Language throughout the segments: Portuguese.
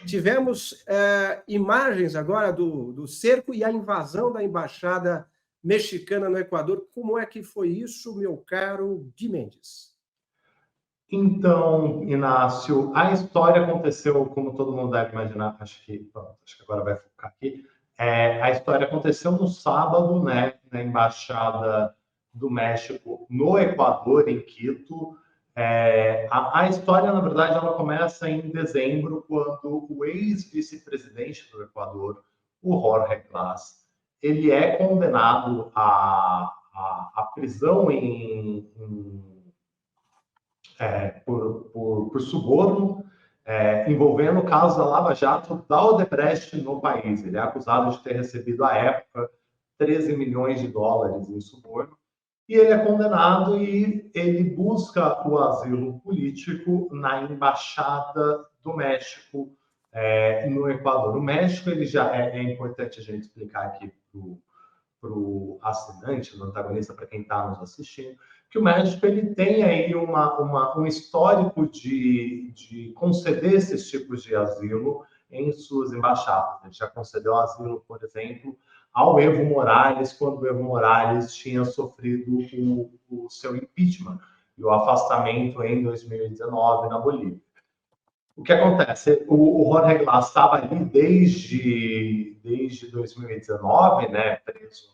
tivemos imagens agora do cerco e a invasão da embaixada mexicana no Equador. Como é que foi isso, meu caro Gui Mendes? Então, Inácio, a história aconteceu, como todo mundo deve imaginar, acho que agora vai focar aqui. A história aconteceu no sábado, né, na Embaixada do México no Equador, em Quito. A história, na verdade, ela começa em dezembro, quando o ex-vice-presidente do Equador, o Jorge Glass, ele é condenado à prisão por suborno, envolvendo o caso da Lava Jato da Odebrecht no país. Ele é acusado de ter recebido, à época, 13 milhões de dólares em suborno. E ele é condenado e ele busca o asilo político na Embaixada do México no Equador. O México, ele já é importante a gente explicar aqui para o assinante, o antagonista, para quem está nos assistindo, que o México ele tem aí um histórico de conceder esses tipos de asilo em suas embaixadas. Ele já concedeu asilo, por exemplo, ao Evo Morales, quando o Evo Morales tinha sofrido o seu impeachment e o afastamento em 2019 na Bolívia. O que acontece? O Jorge Glass estava ali desde 2019, né, preso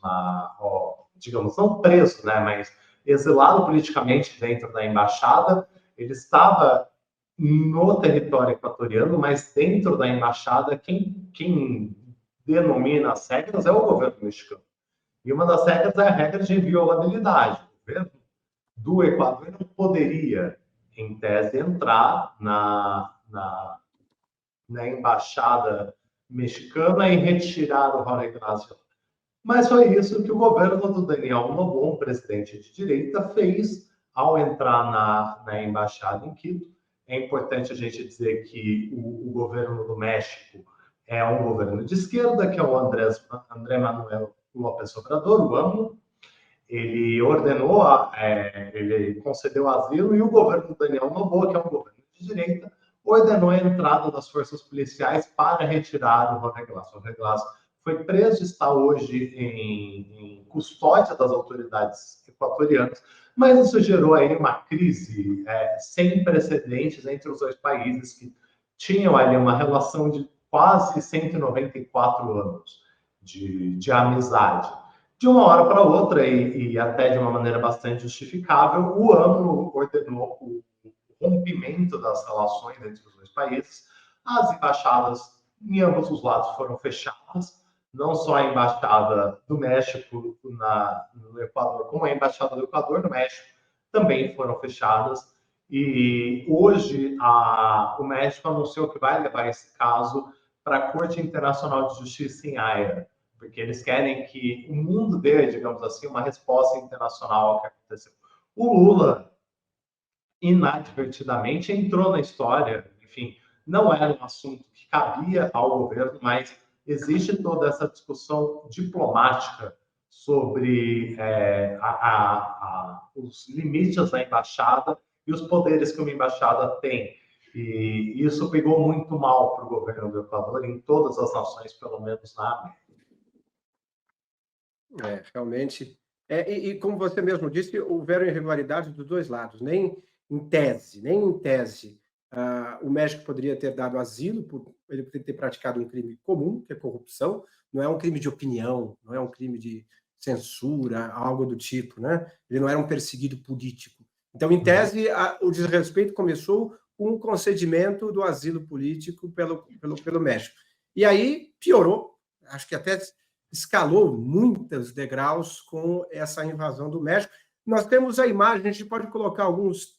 digamos, não preso, né, mas exilado politicamente dentro da embaixada. Ele estava no território equatoriano, mas dentro da embaixada, quem denomina as regras é o governo mexicano. E uma das regras é a regra de inviolabilidade. O governo do Equador não poderia, em tese, entrar na embaixada mexicana e retirar o Jorge Glass. Mas foi isso que o governo do Daniel Noboa, um presidente de direita, fez ao entrar na embaixada em Quito. É importante a gente dizer que o governo do México é um governo de esquerda, que é o André Manuel López Obrador, o AMLO. Ele ele concedeu asilo, e o governo do Daniel Noboa, que é um governo de direita, ordenou a entrada das forças policiais para retirar o Jorge Glass. O Jorge Glass foi preso e está hoje em custódia das autoridades equatorianas, mas isso gerou aí uma crise sem precedentes entre os dois países, que tinham ali uma relação de quase 194 anos de amizade. De uma hora para outra, e até de uma maneira bastante justificável, o AMLO ordenou o rompimento das relações entre os dois países. As embaixadas em ambos os lados foram fechadas, não só a embaixada do México no Equador, como a embaixada do Equador no México também foram fechadas. E hoje o México anunciou que vai levar esse caso para a Corte Internacional de Justiça em Haia, porque eles querem que o mundo dê, digamos assim, uma resposta internacional ao que aconteceu. O Lula, inadvertidamente, entrou na história. Enfim, não era um assunto que cabia ao governo, mas existe toda essa discussão diplomática sobre os limites da embaixada e os poderes que uma embaixada tem. E isso pegou muito mal para o governo do Equador em todas as nações, pelo menos na América. Realmente. E como você mesmo disse, houveram irregularidades dos dois lados. Nem em tese, o México poderia ter dado asilo por ele poderia ter praticado um crime comum, que é corrupção. Não é um crime de opinião, não é um crime de censura, algo do tipo, né? Ele não era um perseguido político. Então, em tese, o desrespeito começou com o concedimento do asilo político pelo México. E aí piorou, acho que até escalou muitos degraus com essa invasão do México. Nós temos a imagem, a gente pode colocar alguns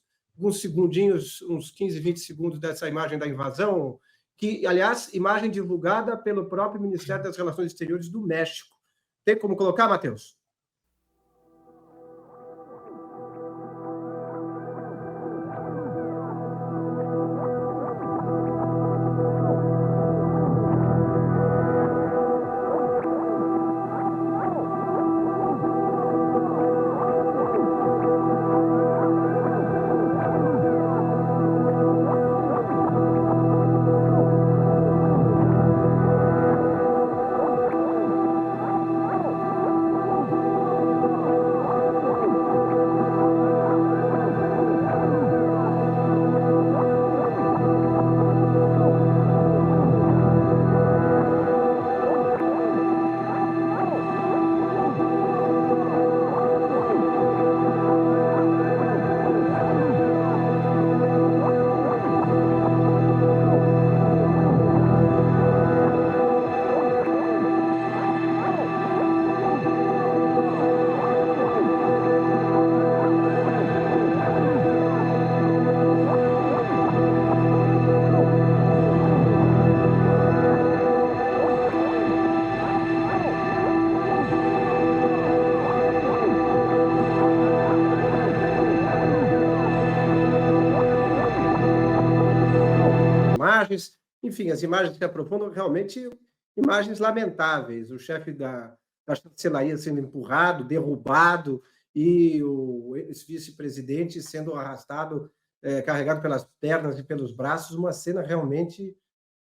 segundinhos, uns 15, 20 segundos dessa imagem da invasão, que, aliás, imagem divulgada pelo próprio Ministério das Relações Exteriores do México. Tem como colocar, Matheus? enfim, as imagens que aprofundam realmente imagens lamentáveis. O chefe da chancelaria sendo empurrado, derrubado, e o ex-vice-presidente sendo arrastado, carregado pelas pernas e pelos braços, uma cena realmente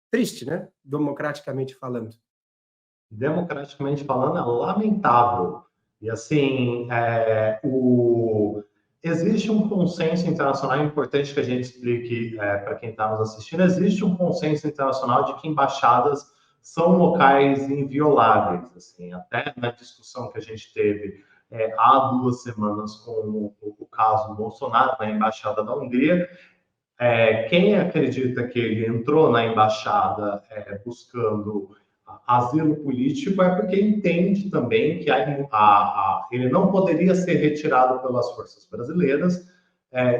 triste, né? Democraticamente falando. Democraticamente falando, é lamentável. E assim, existe um consenso internacional, é importante que a gente explique para quem está nos assistindo, existe um consenso internacional de que embaixadas são locais invioláveis. Assim, até na discussão que a gente teve há 2 semanas com o caso Bolsonaro na Embaixada da Hungria, quem acredita que ele entrou na embaixada buscando asilo político é porque entende também que ele não poderia ser retirado pelas forças brasileiras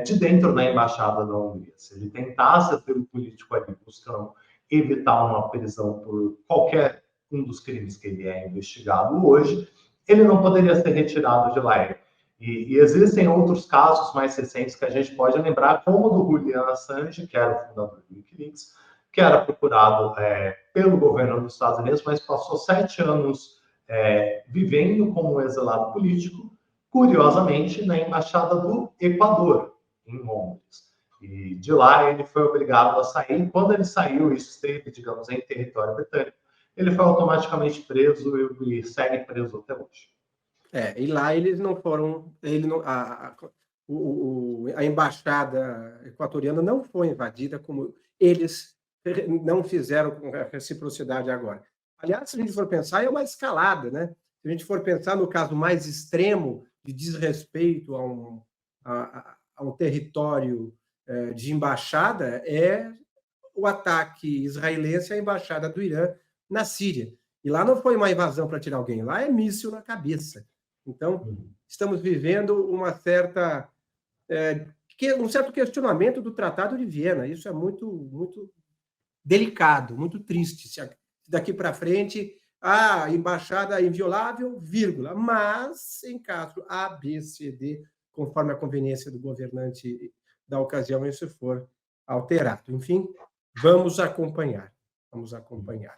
de dentro da embaixada da Hungria. Se ele tentasse asilo político ali buscando evitar uma prisão por qualquer um dos crimes que ele é investigado hoje, ele não poderia ser retirado de lá. E existem outros casos mais recentes que a gente pode lembrar, como o do Julian Assange, que era o fundador do Wikileaks, que era procurado pelo governo dos Estados Unidos, mas passou 7 anos vivendo como exilado político, curiosamente, na Embaixada do Equador, em Londres. E de lá ele foi obrigado a sair. Quando ele saiu e esteve, digamos, em território britânico, ele foi automaticamente preso e segue preso até hoje. E lá eles não foram, a embaixada equatoriana não foi invadida como eles não fizeram com a reciprocidade agora. Aliás, se a gente for pensar, é uma escalada, né? Se a gente for pensar no caso mais extremo de desrespeito a um território de embaixada, é o ataque israelense à embaixada do Irã na Síria. E lá não foi uma invasão para tirar alguém, lá é míssil na cabeça. Então, estamos vivendo um certo questionamento do Tratado de Viena. Isso é muito, muito delicado, muito triste. Se daqui para frente, a embaixada é inviolável, vírgula, mas em caso A, B, C, D, conforme a conveniência do governante da ocasião, isso for alterado. Enfim, vamos acompanhar. Vamos acompanhar.